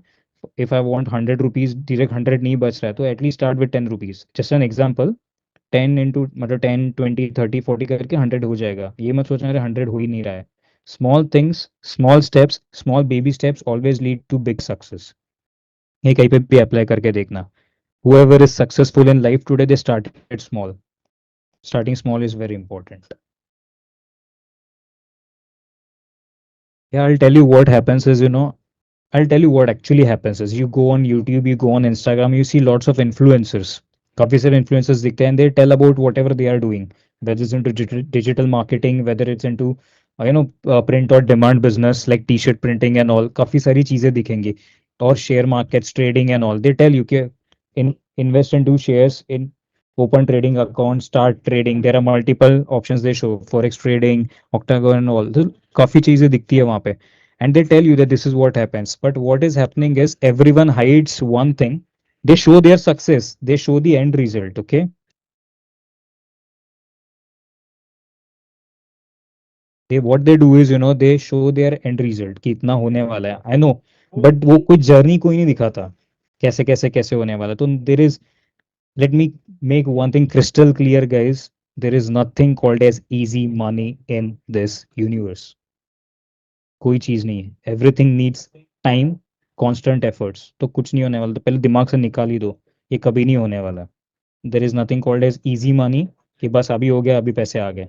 if I want 100 rupees, direct 100 नहीं बच रहा है, तो at least start with 10 rupees, just an example. 10 मतलब 10 20 30 40 करके 100 हो जाएगा. ये मत सोचना अरे 100 हो ही नहीं रहा है. Small things, small steps, small baby steps always lead to big success. ये कहीं पे भी अप्लाई करके देखना. whoever is successful in life today, they started small. Starting small is very important. Yeah, I'll tell you what happens is, I'll tell you what actually happens is, you go on YouTube, you go on Instagram, you see lots of influencers. काफी सारे influencers दिखते हैं, and they tell about whatever they are doing, whether it's into digital marketing, whether it's into print or demand business like t-shirt printing and all. काफी सारी चीजें दिखेंगी, और share markets, trading and all. They tell you कि invest into shares in open trading account, start trading. There are multiple options they show, forex trading, octagon and all. तो काफी चीजें दिखती है वहाँ पे. And they tell you that this is what happens. But what is happening is everyone hides one thing. They show their success. They show the end result. Okay. They what they do is they show their end result कि इतना होने वाला है. I know. But वो कोई journey कोई नहीं दिखाता. कैसे कैसे कैसे होने वाला. तो there is let me make one thing crystal clear, guys. There is nothing called as easy money in this universe. कोई चीज नहीं है. Everything needs time, constant efforts. तो कुछ नहीं होने वाला. तो पहले दिमाग से निकाल ही दो, ये कभी नहीं होने वाला. There is nothing called as easy money कि बस अभी हो गया, अभी पैसे आ गए.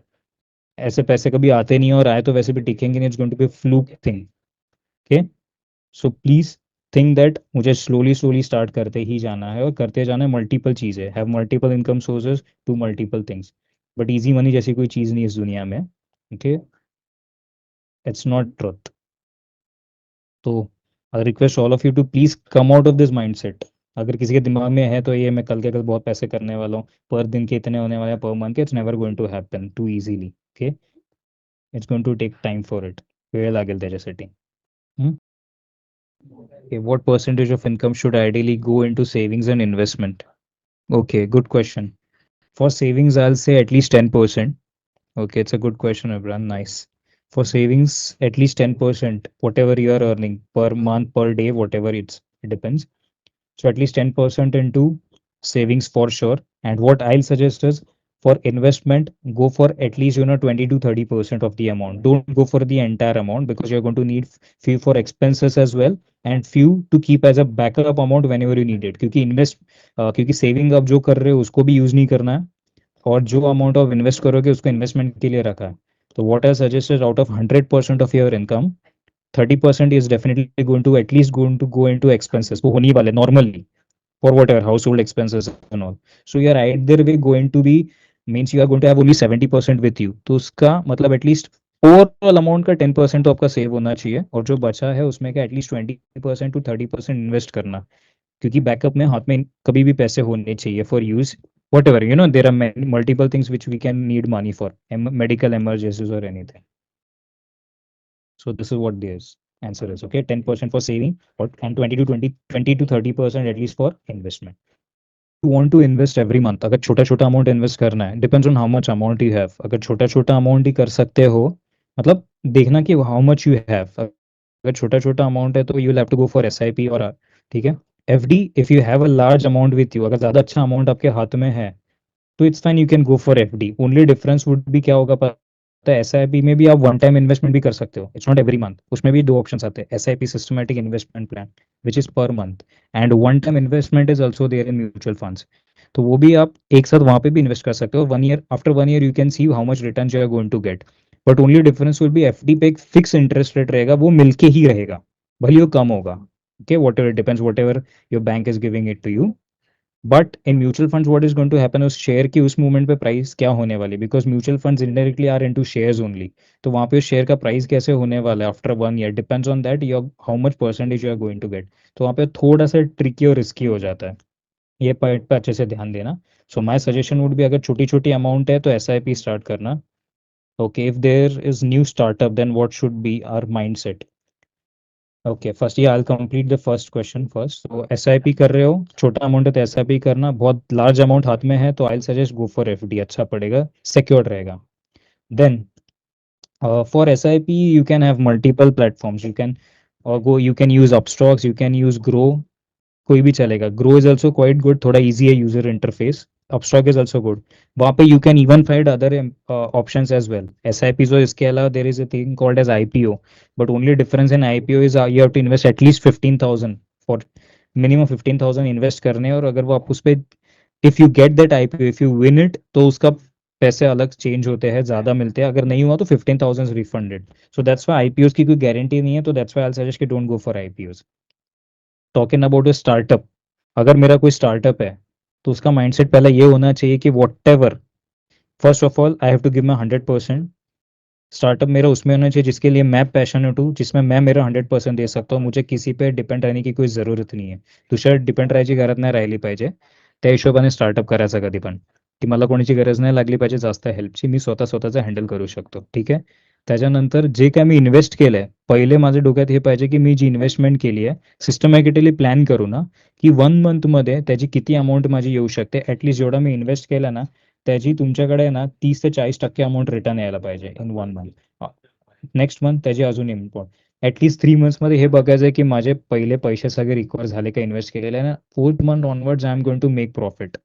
ऐसे पैसे कभी आते नहीं, और आए तो वैसे भी टिकेंगे नहीं. It's going to be fluke thing. Okay. So please think that मुझे स्लोली स्लोली स्टार्ट करते ही जाना है, और करते जाना है. मल्टीपल चीजें have multiple income sources, to multiple things. But easy money जैसी कोई चीज नहीं इस दुनिया में. ओके. It's not truth. तो I request all of you to please come out of this mindset. अगर किसी के दिमाग में है तो ये मैं कल के कल बहुत पैसे करने वाला हूँ, पर दिन के इतने होने वाले हैं, पर मंथ के, it's never going to happen too easily. Okay. It's going to take time for it. वेळ लागेल त्याच्यासाठी. Okay, what percentage of income should ideally go into savings and investment? Okay, good question. For savings, I'll say at least 10%. Okay, it's a good question, Abraham. Nice. For savings, at least 10%, whatever you are earning per month, per day, whatever it depends. So at least 10% into savings for sure. And what I'll suggest is for investment, go for at least 20 to 30% of the amount. Don't go for the entire amount because you're going to need few for expenses as well, and few to keep as a backup amount whenever you need it. क्योंकि saving आप जो कर रहे हो उसको भी use नहीं करना है, और जो अमाउंट ऑफ इन्वेस्ट करोगे उसको इन्वेस्टमेंट के लिए रखा है. तो what I suggest is out of 100% of your income, 30% is definitely going to go into expenses. वो होने वाले normally for whatever household expenses and all. So you are either way going to be, means you are going to have only 70% with you. तो उसका मतलब at least overall amount का 10% तो आपका save होना चाहिए, और जो बचा है उसमें का एटलीस्ट 20% to 30% इन्वेस्ट करना. क्योंकि बैकअप में हाथ में कभी भी पैसे होने चाहिए for use whatever. There are multiple things which we can need money for, medical emergencies or anything. So this is what the answer is. Okay, 10% for saving, and 20 to 30% at least for investment. You want to invest every month. अगर छोटा छोटा amount invest करना है, depends on how much amount you have. अगर छोटा छोटा amount ही कर सकते हो, मतलब देखना कि हाउ मच यू हैव. अगर छोटा छोटा अमाउंट है तो you will have to go for SIP और ठीक है FD. If you have a large amount with you, अगर ज़्यादा अच्छा अमाउंट आपके हाथ में है तो it's fine, you can go for FD. Only difference would be क्या होगा पता है, SIP में भी आप वन टाइम इन्वेस्टमेंट भी कर सकते हो. It's not every month. उसमें भी दो ऑप्शन आते हैं, SIP systematic investment plan which is per month, and one time investment is also there in mutual funds. तो वो भी आप एक साथ वहां पे भी इन्वेस्ट कर सकते हो. 1 year, after 1 year you can see how much return you are going to get. But only difference will be FD पे एक फिक्स इंटरेस्ट रेट रहेगा, वो मिलके ही रहेगा, भले वो कम होगा. Okay, what ever depends, what ever your bank is giving it to you. But in mutual funds what is going to happen, उस शेयर की उस मूवमेंट पे प्राइस क्या होने वाली, because mutual funds indirectly are into shares only. तो वहाँ पे उस शेयर का प्राइस कैसे होने वाला है after 1 year depends on that your how much percentage you are going to get. तो वहाँ पे थोड़ा सा ट्रिकी और रिस्की हो जाता है. ये पॉइंट पे अच्छे से ध्यान देना. सो माय सजेशन वुड भी, अगर छोटी छोटी अमाउंट है तो SIP स्टार्ट करना. Okay, if there is new startup then what should be our mindset. Okay, first ये I complete the first question first. तो SIP कर रहे हो, छोटा अमाउंट है तो SIP करना. बहुत लार्ज अमाउंट हाथ में है तो I suggest go for FD. अच्छा पड़ेगा, सिक्योर्ड रहेगा. Then for SIP you can have multiple platforms. You can use Upstocks, you can use Grow. कोई भी चलेगा. Groww is also quite good, थोड़ा ईजी है user interface. Upstox is also good. वहाँ पे you can even find other option as well. SIP और इसके अलावा there is a thing called as IPO. But only difference in IPO is you have to invest at least 15,000 for minimum 15,000 invest करने. और अगर वो आप उस पर, if you get that IPO, if you win it, तो उसका पैसे अलग चेंज होते हैं, ज्यादा मिलते हैं. अगर नहीं हुआ तो 15,000 refunded. So that's Y IPOs की कोई गारंटी नहीं है. तो दैट्स वाई आई सजेस्ट कि don't go for IPOs. Talking about a startup, अगर मेरा कोई स्टार्टअप है तो उसका माइंडसेट पहले ये होना चाहिए कि what ever, first of all I have to give my 100%. Startup मेरा उसमें होना चाहिए जिसके लिए मैं पैशनेट हूँ, जिसमें मैं मेरा 100% दे सकता हूँ. मुझे किसी पे डिपेंड रहने की कोई ज़रूरत नहीं है. दुसऱ्यावर डिपेंड राहायची गरज नाही राहिली पाहिजे. त्या हिशोबाने स्टार्टअप करायचा कधी पण. की मला कोणाची गरज नाही लागली पाहिजे जास्त हेल्पची, मी स्वतःचं हँडल करू शकतो. ठीक आहे. त्याच्यानंतर जे काय मी इन्व्हेस्ट केलंय, पहिले माझ्या डोक्यात हे पाहिजे की मी जी इन्व्हेस्टमेंट केली आहे सिस्टमॅटिकली प्लॅन करू ना, की 1 मंथमध्ये त्याची किती अमाऊंट माझी येऊ शकते. ऍटलीस्ट जेवढा मी इन्व्हेस्ट केला ना, त्याची तुमच्याकडे ना 30 ते 40% अमाऊंट रिटर्न यायला पाहिजे इन 1 मंथ. नेक्स्ट मंथ त्याची अजून इम्पॉर्ट ऍटलीस्ट 3 मंथ्समध्ये हे बघायचं आहे की माझे पहिले पैसे सगळे रिकवर झाले का इन्व्हेस्ट केलेले आहे ना. 4th month onwards I am going to make profit.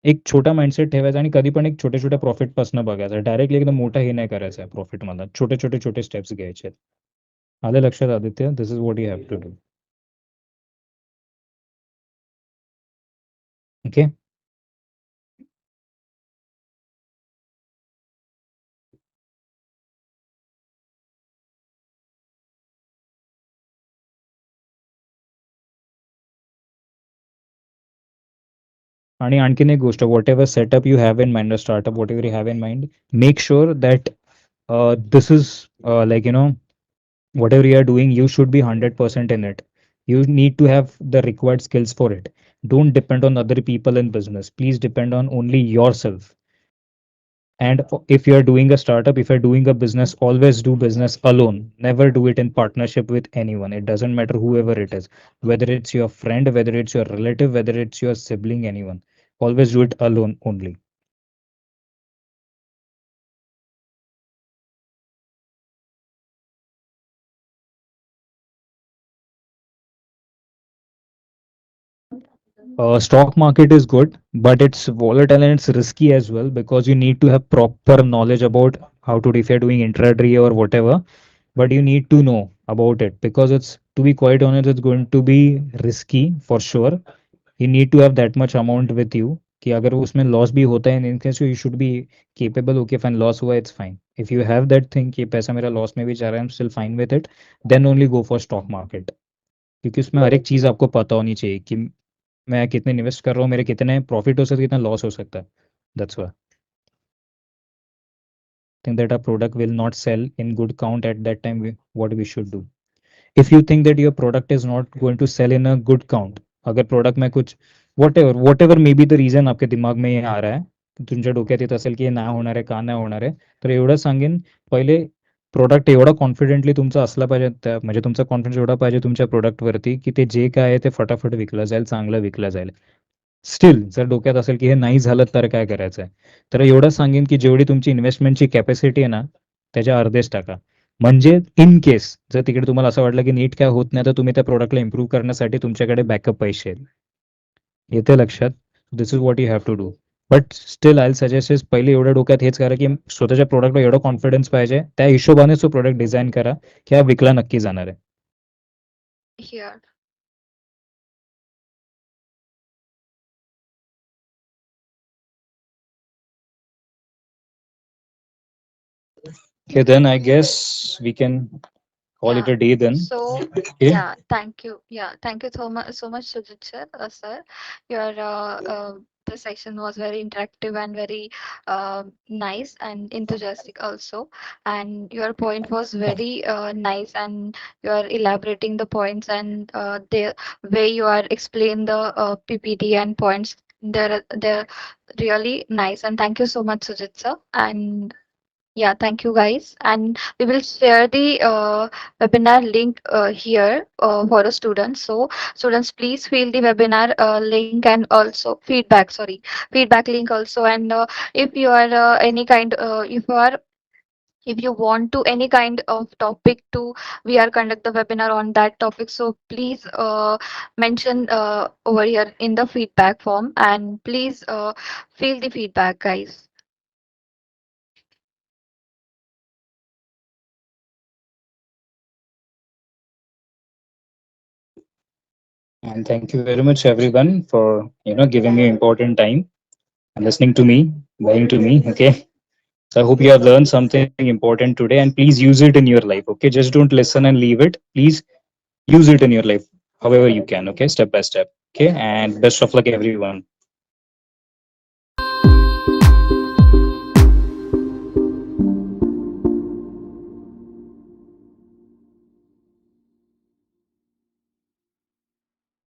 एक छोटा माइंडसेट ठेवायचा आणि कधी पण एक छोट्या छोट्या प्रॉफिट पासून बघायचं. डायरेक्टली एकदम मोठा हे नाही करायचं आहे प्रॉफिट मला. छोटे छोटे छोटे स्टेप्स घ्यायचे आहेत. आलं लक्षात Aditya? This is what you have to do. Okay. आणि आणखीन एक गोष्ट, what ever setup you have in mind, startup what ever you have in mind, make sure that this is like whatever you are doing, you should be 100% in it. You need to have the required skills for it. Don't depend on other people in business. Please depend on only yourself. And if you are doing a startup, if you're doing a business, always do business alone. Never do it in partnership with anyone. It doesn't matter whoever it is, whether it's your friend, whether it's your relative, whether it's your sibling, anyone. Always do it alone only. Stock market is good, but it's volatile and it's risky as well, because you need to have proper knowledge about how to, if you're doing intraday or whatever, but you need to know about it, because it's, to be quite honest, it's going to be risky for sure. You need to have that much amount with you कि अगर उसमें loss भी होता है, in case you should be capable. Okay fine, loss हुआ, it's fine. If you have that thing कि पैसा मेरा लॉस में भी जा रहा है, I am still fine with it, then only go for stock market. क्योंकि उसमें हर एक चीज़ आपको पता होनी चाहिए कि मैं कितने इन्वेस्ट कर रहा हूँ, मेरे कितने प्रॉफिट हो सकते हैं, कितना लॉस हो सकता है. That's why think that our product will not sell in good count at that time. What we should do, if you think that your product is not going to sell in a good count, अगर product में कुछ whatever may be the reason आपल्या दिमाग में हे आ रहा है, तुमच्या डोक्यात येत असेल की हे नाही होणार आहे, का नाही होणार आहे, तर एवढं सांगेन, पहिले प्रोडक्ट एवढा कॉन्फिडेंटली तुमचा असला पाहिजे, म्हणजे तुमचा कॉन्फिडन्स एवढा पाहिजे तुमच्या प्रोडक्टवरती की ते जे काय आहे ते फटाफट विकलं जाईल, चांगलं विकलं जाईल. स्टील जर डोक्यात असेल की हे नाही झालं तर काय करायचं आहे, तर एवढं सांगेन की जेवढी तुमची इन्व्हेस्टमेंटची कॅपॅसिटी आहे ना, त्याच्या अर्धेच टाका. म्हणजे इन केस जर तिकडे तुम्हाला असं वाटलं की नीट काय होत नाही, तर तुम्ही त्या प्रोडक्टला इम्प्रूव्ह करण्यासाठी तुमच्याकडे बॅकअप पैसे आहेत. येते लक्षात? This is what you have to do. But still I suggest is, पहिले एवढ्या डोक्यात हेच करा की स्वतःच्या प्रोडक्टला एवढा कॉन्फिडन्स पाहिजे, त्या हिशोबाने तो प्रोडक्ट डिझाईन करा की हा विकला नक्की जाणार आहे. Here. Okay, then I guess we can call it Yeah. a day then. So, Okay. yeah, thank you. Yeah, thank you so much, Sujit sir. Sir, your the session was very interactive and very nice and enthusiastic also. And your point was very nice, and you are elaborating the points and the way you are explain the PPT and points. They're really nice. And thank you so much, Sujit sir. And yeah, thank you guys. And we will share the webinar link here for the students. So students, please fill the webinar link and also feedback, sorry, feedback link also. And if you are any kind, if you want to any kind of topic to, we are conduct the webinar on that topic. So please mention over here in the feedback form, and please fill the feedback, guys. And thank you very much everyone for giving me important time and listening to me, lying to me. Okay. So I hope you have learned something important today, and please use it in your life. Okay. Just don't listen and leave it. Please use it in your life however you can. Okay. Step by step. Okay. And best of luck everyone.